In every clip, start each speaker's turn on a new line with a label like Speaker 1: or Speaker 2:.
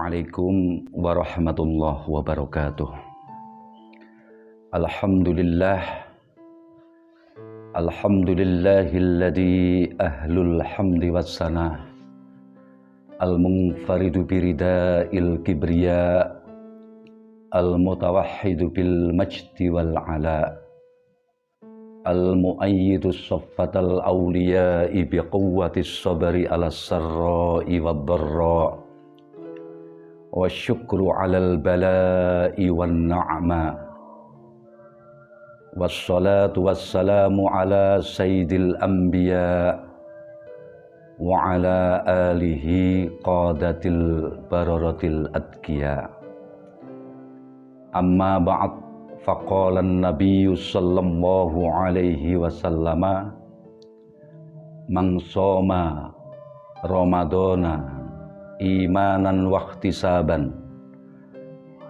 Speaker 1: Assalamualaikum warahmatullahi wabarakatuh. Alhamdulillahilladzi ahlul hamdi wassana al-munfaridu birida'il kibriya al-mutawahhidu bil majdi wal ala al-mu'ayyidu saffatal awliya'i biquwwatis sabri ala sarra'i wad dharra wa syukru alal bala'i wan na'ma wassalatu wassalamu ala sayyidil anbiya wa ala alihi qadatil bararatil adqiya. Amma ba'd, faqala an-nabiyyu sallallahu alaihi wasallama man shoma ramadana imanan wahtisaban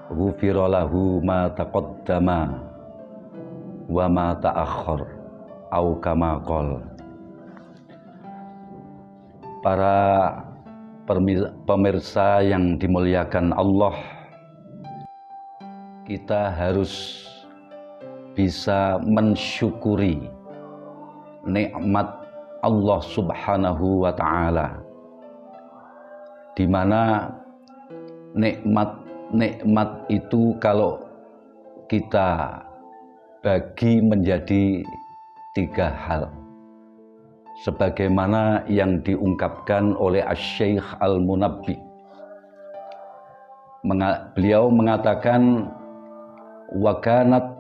Speaker 1: ghufira lahu ma taqaddama wa ma ta'akhkhar au kama qol. Para pemirsa yang dimuliakan Allah, kita harus bisa mensyukuri nikmat Allah Subhanahu wa ta'ala, di mana nikmat itu kalau kita bagi menjadi tiga hal, sebagaimana yang diungkapkan oleh Asy-Syaikh Al-Munabbi. Beliau mengatakan wa kanat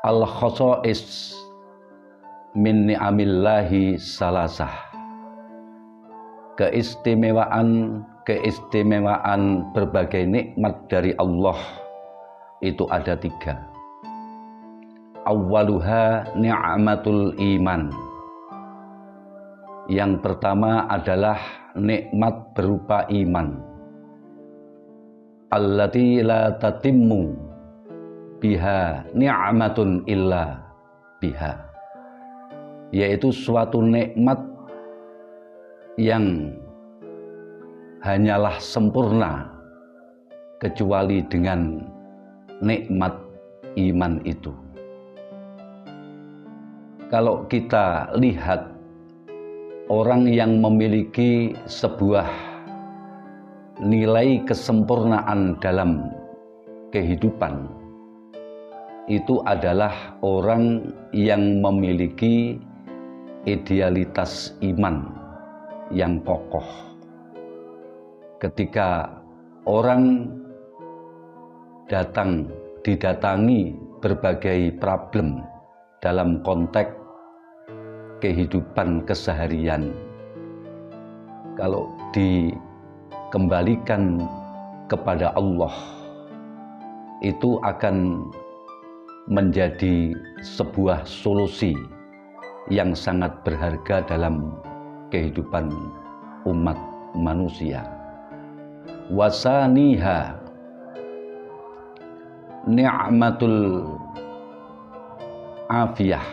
Speaker 1: al-khasa'is min ni'amillahi salasah. Keistimewaan berbagai nikmat dari Allah itu ada tiga. Awwaluha ni'matul iman. Yang pertama adalah nikmat berupa iman. Allati la tatimmu biha ni'matun illa biha. Yaitu suatu nikmat yang hanyalah sempurna kecuali dengan nikmat iman itu. Kalau kita lihat orang yang memiliki sebuah nilai kesempurnaan dalam kehidupan, itu adalah orang yang memiliki idealitas iman yang kokoh. Ketika orang didatangi berbagai problem dalam konteks kehidupan keseharian, kalau dikembalikan kepada Allah, itu akan menjadi sebuah solusi yang sangat berharga dalam kehidupan umat manusia. Wasaniha ni'matul afiyah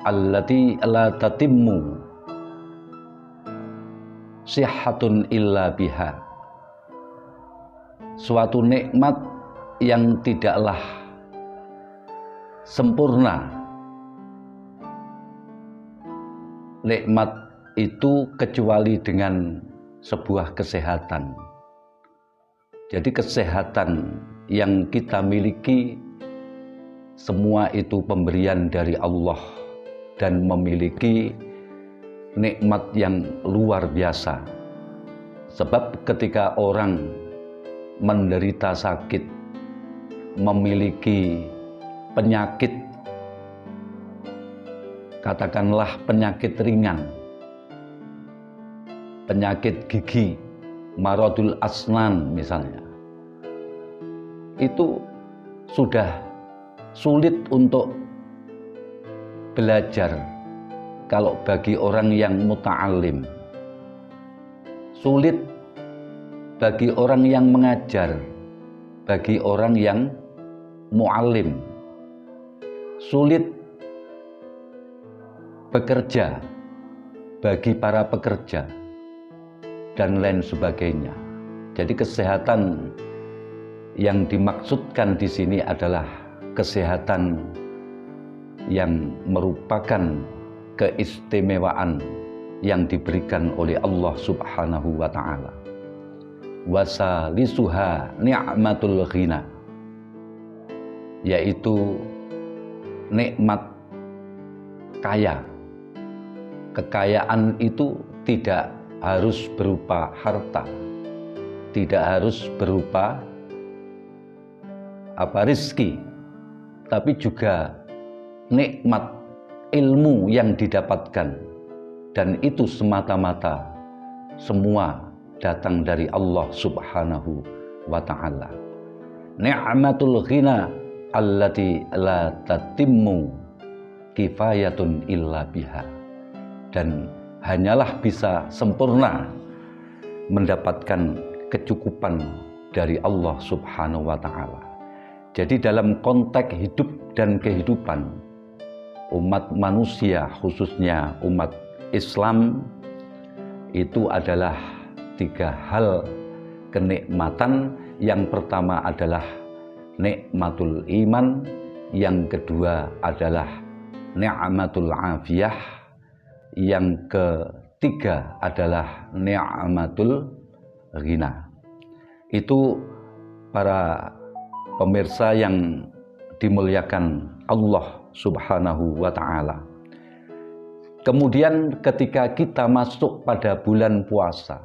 Speaker 1: allati la tatimmu sihhatun illa biha. Suatu nikmat yang tidaklah sempurna nikmat itu kecuali dengan sebuah kesehatan. Jadi kesehatan yang kita miliki semua itu pemberian dari Allah dan memiliki nikmat yang luar biasa. Sebab ketika orang menderita sakit, memiliki penyakit, katakanlah penyakit ringan, penyakit gigi, maradul asnan misalnya, itu sudah sulit untuk belajar kalau bagi orang yang muta'alim, sulit bagi orang yang mengajar, bagi orang yang mu'alim, sulit bekerja bagi para pekerja. dan lain sebagainya. Jadi kesehatan yang dimaksudkan di sini adalah kesehatan yang merupakan keistimewaan yang diberikan oleh Allah Subhanahu wa ta'ala. Wasalisuha ni'matul ghina, yaitu nikmat kaya. Kekayaan itu tidak harus berupa harta, tidak harus berupa rizki, tapi juga nikmat ilmu yang didapatkan, dan itu semata-mata semua datang dari Allah Subhanahu wa ta'ala. Ni'matul ghina allati la tatimmu kifayatun illa biha, dan hanyalah bisa sempurna mendapatkan kecukupan dari Allah Subhanahu wa ta'ala. Jadi dalam konteks hidup dan kehidupan umat manusia, khususnya umat Islam, itu adalah 3 hal kenikmatan. Yang pertama adalah nikmatul iman, yang kedua adalah ni'matul afiyah, yang ketiga adalah ni'matul ghina. Itu para pemirsa yang dimuliakan Allah Subhanahu wa ta'ala. Kemudian ketika kita masuk pada bulan puasa,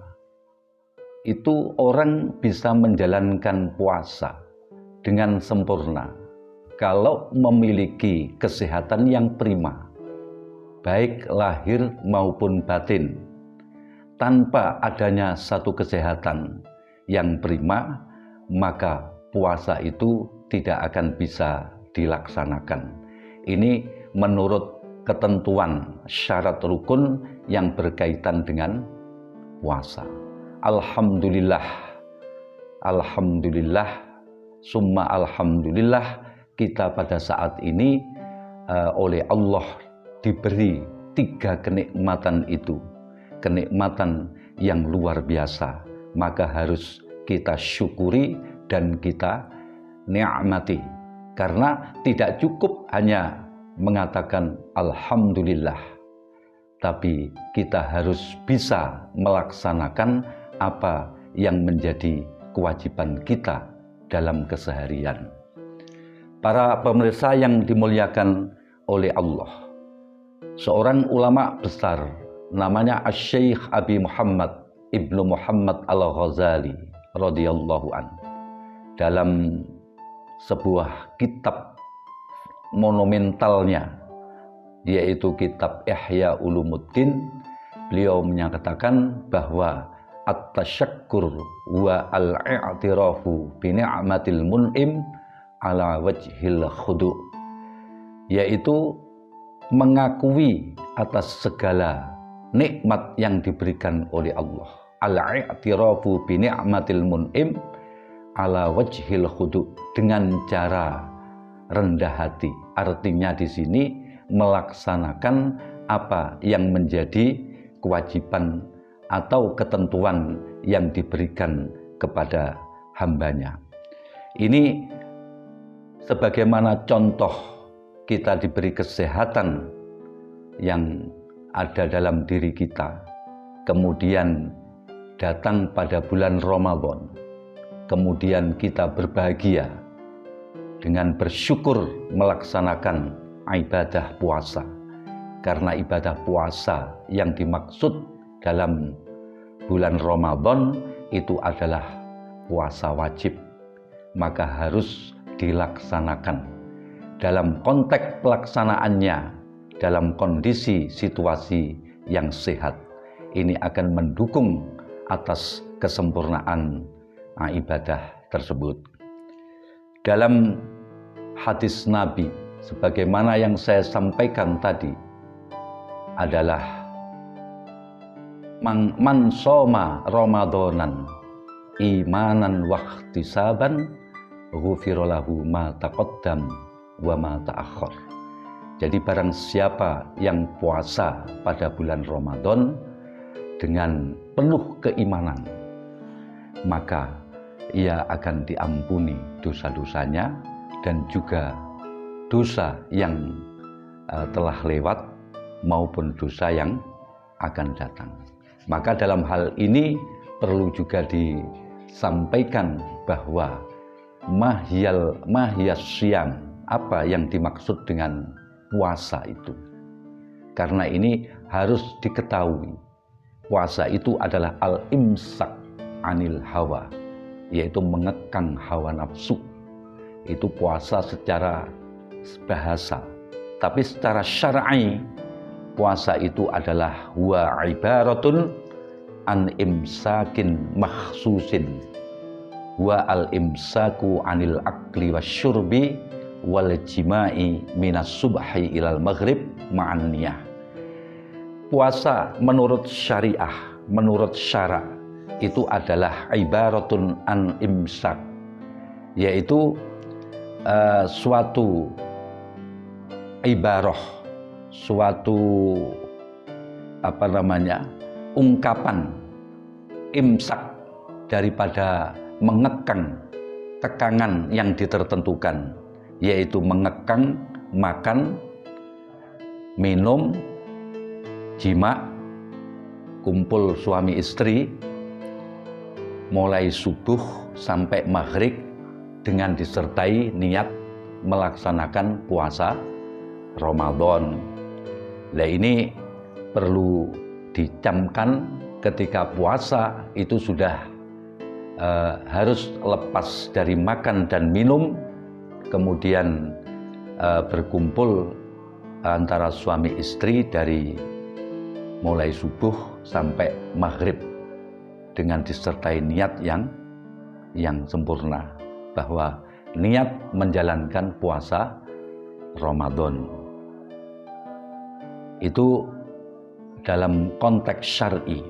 Speaker 1: itu orang bisa menjalankan puasa dengan sempurna kalau memiliki kesehatan yang prima, baik lahir maupun batin. Tanpa adanya satu kesehatan yang prima, maka puasa itu tidak akan bisa dilaksanakan. Ini menurut ketentuan syarat rukun yang berkaitan dengan puasa. Alhamdulillah, alhamdulillah, summa alhamdulillah, kita pada saat ini oleh Allah diberi 3 kenikmatan itu, kenikmatan yang luar biasa, maka harus kita syukuri dan kita nikmati. Karena tidak cukup hanya mengatakan alhamdulillah, tapi kita harus bisa melaksanakan apa yang menjadi kewajiban kita dalam keseharian. Para pemirsa yang dimuliakan oleh Allah, seorang ulama besar namanya Asy-Syaikh Abi Muhammad Ibnu Muhammad Al-Ghazali radhiyallahu an, dalam sebuah kitab monumentalnya, yaitu kitab Ihya Ulumuddin, beliau menyatakan bahwa at-tasyakkur wa al-i'tirafu bi ni'matil mun'im ala wajhil khudu', yaitu mengakui atas segala nikmat yang diberikan oleh Allah. Al-i'tirafu bi ni'matil mun'im ala wajhil khudu', dengan cara rendah hati. Artinya di sini melaksanakan apa yang menjadi kewajiban atau ketentuan yang diberikan kepada hambanya. Ini sebagaimana contoh kita diberi kesehatan yang ada dalam diri kita, kemudian datang pada bulan Ramadan, kemudian kita berbahagia dengan bersyukur melaksanakan ibadah puasa. Karena ibadah puasa yang dimaksud dalam bulan Ramadan itu adalah puasa wajib, maka harus dilaksanakan. Dalam konteks pelaksanaannya, dalam kondisi situasi yang sehat, ini akan mendukung atas kesempurnaan ibadah tersebut. Dalam hadis Nabi, sebagaimana yang saya sampaikan tadi, adalah man soma Ramadanan imanan wahtisaban ghufira lahu ma taqaddam wa ma ta'akhkhar. Jadi barang siapa yang puasa pada bulan Ramadan dengan penuh keimanan, maka ia akan diampuni dosa-dosanya dan juga dosa yang telah lewat maupun dosa yang akan datang. Maka dalam hal ini perlu juga disampaikan bahwa mahyas syam, apa yang dimaksud dengan puasa itu. Karena ini harus diketahui, puasa itu adalah al-imsak anil hawa, yaitu mengekang hawa nafsu. Itu puasa secara bahasa. Tapi secara syar'i, puasa itu adalah wa ibaratun an imsakin makhsusin wa al-imsaku anil akli wasyurbi wal jima'i minas subhi ilal maghrib ma'an niyah. Puasa menurut syariah, menurut syara' itu adalah ibaratun an imsak, yaitu suatu ibarah, suatu ungkapan imsak daripada mengekang kekangan yang ditertentukan, yaitu mengekang makan, minum, jima, kumpul suami istri mulai subuh sampai maghrib dengan disertai niat melaksanakan puasa Ramadan. Nah, ini perlu dicamkan ketika puasa itu sudah harus lepas dari makan dan minum, kemudian berkumpul antara suami istri dari mulai subuh sampai maghrib dengan disertai niat yang sempurna, bahwa niat menjalankan puasa Ramadan. Itu dalam konteks syar'i.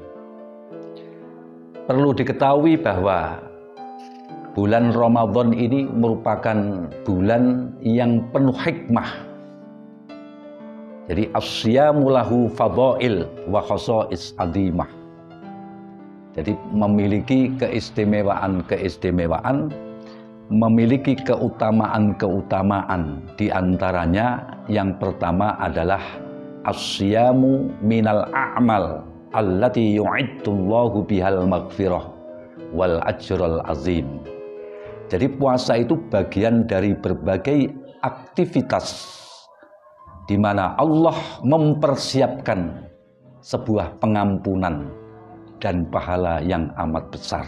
Speaker 1: Perlu diketahui bahwa bulan Ramadan ini merupakan bulan yang penuh hikmah. Jadi as-syamu lahu fadhail wa khasa'is adimah. Jadi memiliki keistimewaan-keistimewaan, memiliki keutamaan-keutamaan. Di antaranya yang pertama adalah as-syamu minal a'mal allati yu'iddullahu bihal maghfirah wal ajral azim. Jadi puasa itu bagian dari berbagai aktivitas di mana Allah mempersiapkan sebuah pengampunan dan pahala yang amat besar.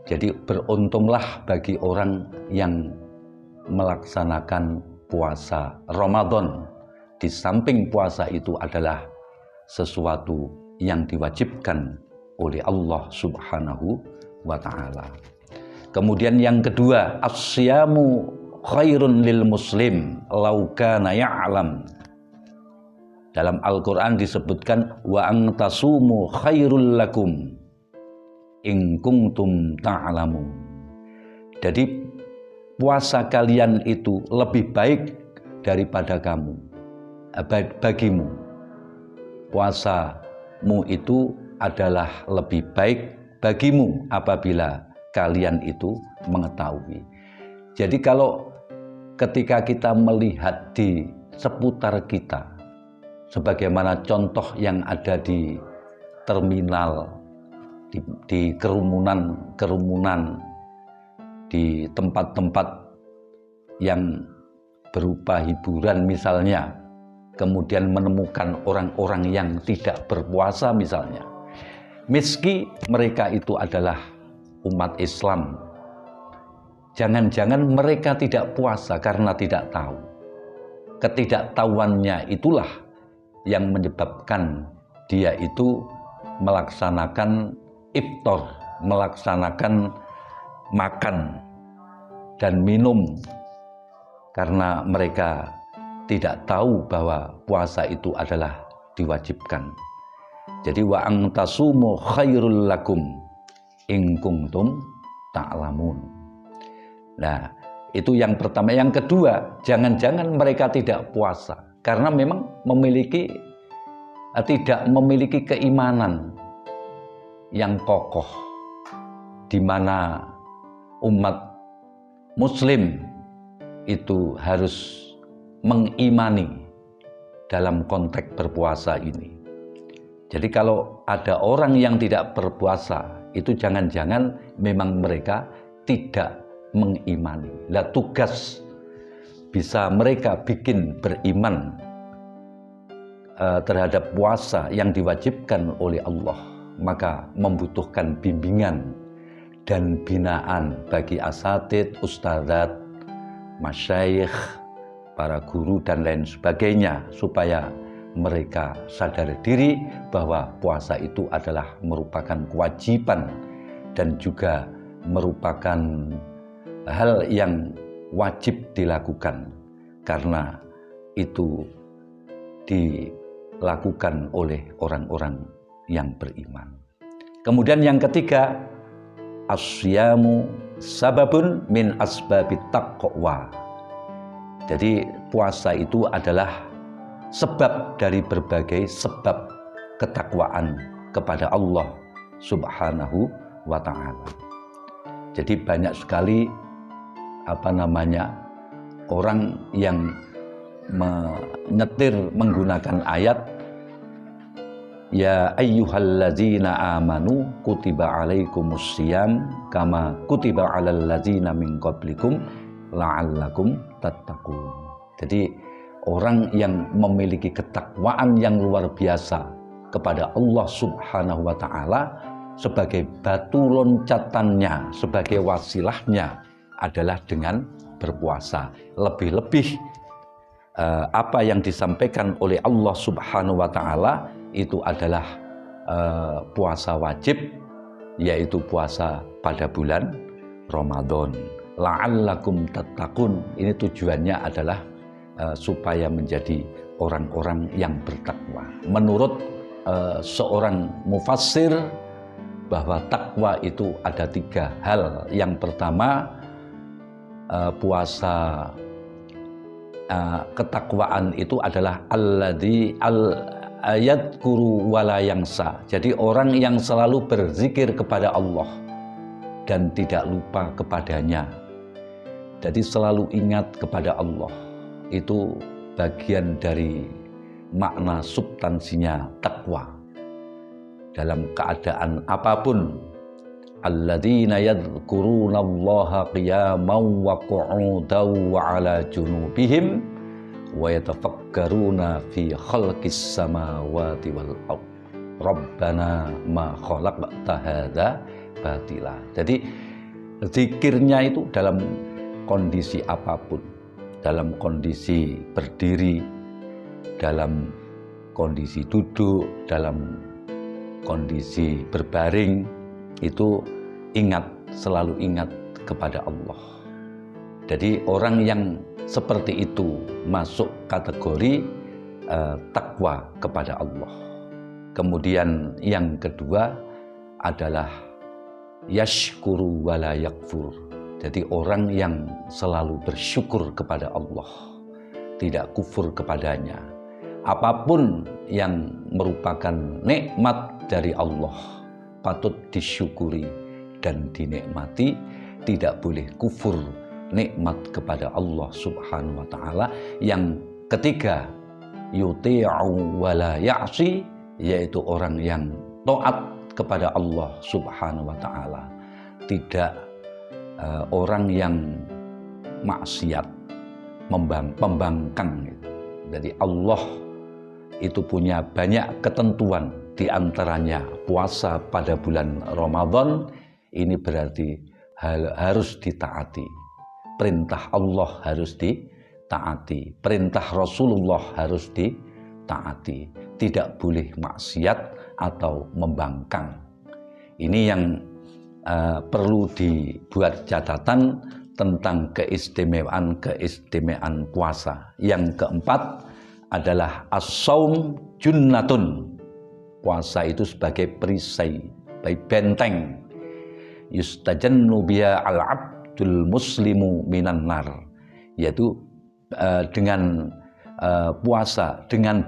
Speaker 1: Jadi beruntunglah bagi orang yang melaksanakan puasa Ramadan. Di samping puasa itu adalah sesuatu yang diwajibkan oleh Allah Subhanahu wa ta'ala. Kemudian yang kedua, as-syamu khairun lil muslim law kana ya'lam. Dalam Al-Quran disebutkan wa antasumu khairul lakum in kuntum ta'lamun. Jadi puasa kalian itu lebih baik daripada kamu, bagimu. Puasamu itu adalah lebih baik bagimu apabila kalian itu mengetahui. Jadi kalau ketika kita melihat di seputar kita, sebagaimana contoh yang ada di terminal, di kerumunan, di tempat-tempat yang berupa hiburan misalnya, kemudian menemukan orang-orang yang tidak berpuasa misalnya, meski mereka itu adalah umat Islam, jangan-jangan mereka tidak puasa karena tidak tahu. Ketidaktahuannya itulah yang menyebabkan dia itu melaksanakan iftar, melaksanakan makan dan minum, karena mereka tidak tahu bahwa puasa itu adalah diwajibkan. Jadi wa antasumu khairul lakum in kuntum ta'lamun. Nah, itu yang pertama. Yang kedua, jangan-jangan mereka tidak puasa karena memang tidak memiliki keimanan, yang kokoh, di mana umat Muslim itu harus mengimani dalam konteks berpuasa ini. Jadi kalau ada orang yang tidak berpuasa, itu jangan-jangan memang mereka tidak mengimani. Lah tugas bisa mereka bikin beriman terhadap puasa yang diwajibkan oleh Allah, maka membutuhkan bimbingan dan binaan bagi asatid, ustadzat, masyayikh, para guru dan lain sebagainya, supaya mereka sadar diri bahwa puasa itu adalah merupakan kewajiban dan juga merupakan hal yang wajib dilakukan, karena itu dilakukan oleh orang-orang yang beriman. Kemudian yang ketiga, asyamu sababun min asbabit taqwa. Jadi puasa itu adalah sebab dari berbagai sebab ketakwaan kepada Allah Subhanahu wa ta'ala. Jadi banyak sekali orang yang menyetir menggunakan ayat ya ayyuhallazina amanu kutiba alaikumussyam kama kutiba alal ladzina min qablikum la'allakum tattaqun. Jadi orang yang memiliki ketakwaan yang luar biasa kepada Allah Subhanahu wa ta'ala, sebagai batu loncatannya, sebagai wasilahnya adalah dengan berpuasa. Lebih-lebih apa yang disampaikan oleh Allah Subhanahu wa ta'ala itu adalah puasa wajib, yaitu puasa pada bulan Ramadan. La'allakum tattaqun. Ini tujuannya adalah supaya menjadi orang-orang yang bertakwa. Menurut seorang mufassir, bahwa takwa itu ada 3 hal. Yang pertama, puasa ketakwaan itu adalah alladzi yadhkuru wala yangsa. Jadi orang yang selalu berzikir kepada Allah dan tidak lupa kepadanya. Jadi selalu ingat kepada Allah. Itu bagian dari makna substansinya takwa. Dalam keadaan apapun, alladzina yadhkurunallaha qiyaman wa qu'udan wa 'ala junubihim wa yatafakkaruna fi khalqis samawati wal ardh rabbana ma khalaqta hadza batila. Jadi zikirnya itu dalam kondisi apapun, dalam kondisi berdiri, dalam kondisi duduk, dalam kondisi berbaring, itu selalu ingat kepada Allah. Jadi orang yang seperti itu masuk kategori takwa kepada Allah. Kemudian yang kedua adalah yashkuru wala yakfur. Jadi orang yang selalu bersyukur kepada Allah, tidak kufur kepadanya. Apapun yang merupakan nikmat dari Allah patut disyukuri dan dinikmati, tidak boleh kufur nikmat kepada Allah Subhanahu wa ta'ala. Yang ketiga, yuti'u wala ya'si, yaitu orang yang taat kepada Allah Subhanahu wa ta'ala, tidak orang yang maksiat, pembangkang. Jadi Allah itu punya banyak ketentuan, di antaranya puasa pada bulan Ramadan. Ini berarti harus ditaati. Perintah Allah harus ditaati, perintah Rasulullah harus ditaati. Tidak boleh maksiat atau membangkang. Ini yang perlu dibuat catatan tentang keistimewaan puasa. Yang keempat adalah as-shaum junnatun. Puasa itu sebagai perisai, benteng. Yustajannu biha al-abdul muslimu minan nar. Yaitu dengan puasa, dengan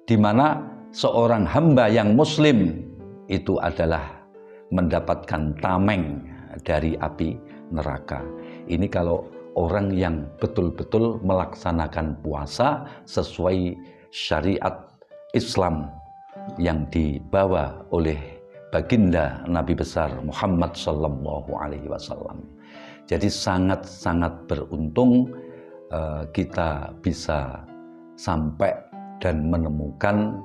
Speaker 1: di mana seorang hamba yang muslim itu adalah mendapatkan tameng dari api neraka. Ini kalau orang yang betul-betul melaksanakan puasa sesuai syariat Islam yang dibawa oleh baginda Nabi besar Muhammad sallallahu alaihi wasallam. Jadi sangat-sangat beruntung kita bisa sampai dan menemukan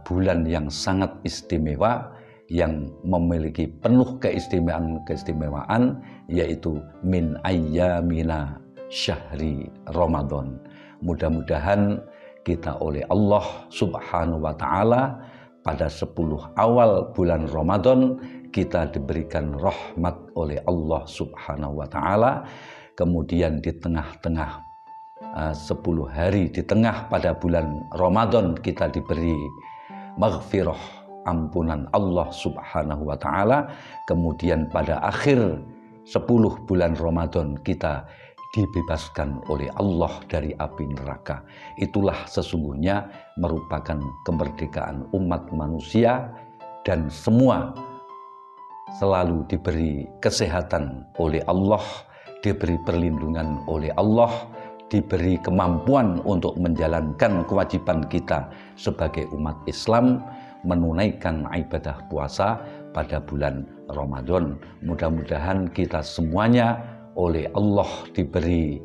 Speaker 1: bulan yang sangat istimewa, yang memiliki penuh keistimewaan, yaitu min ayyamina syahri Ramadan. Mudah-mudahan kita oleh Allah Subhanahu wa Ta'ala pada 10 awal bulan Ramadan kita diberikan rahmat oleh Allah Subhanahu wa Ta'ala. Kemudian di tengah-tengah 10 hari di tengah pada bulan Ramadan kita diberi maghfirah, ampunan Allah Subhanahu wa Ta'ala. Kemudian pada akhir 10 bulan Ramadan kita dibebaskan oleh Allah dari api neraka. Itulah sesungguhnya merupakan kemerdekaan umat manusia, dan semua selalu diberi kesehatan oleh Allah, diberi perlindungan oleh Allah, diberi kemampuan untuk menjalankan kewajiban kita sebagai umat Islam, menunaikan ibadah puasa pada bulan Ramadan. Mudah-mudahan kita semuanya oleh Allah diberi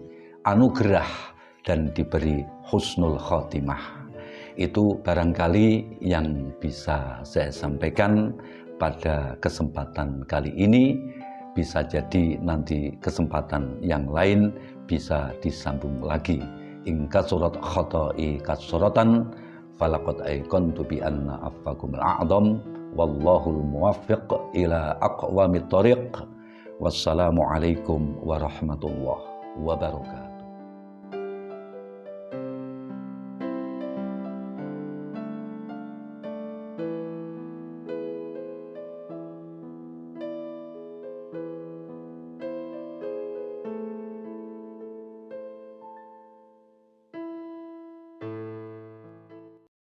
Speaker 1: anugerah dan diberi husnul khotimah. Itu barangkali yang bisa saya sampaikan pada kesempatan kali ini. Bisa jadi nanti kesempatan yang lain bisa disambung lagi. In kasurat khata'i kasuratan falaqad aiqantu bi anna affakumul a'dham wallahul muwaffiq ila aqwamit thariq. Wassalamualaikum warahmatullahi wabarakatuh.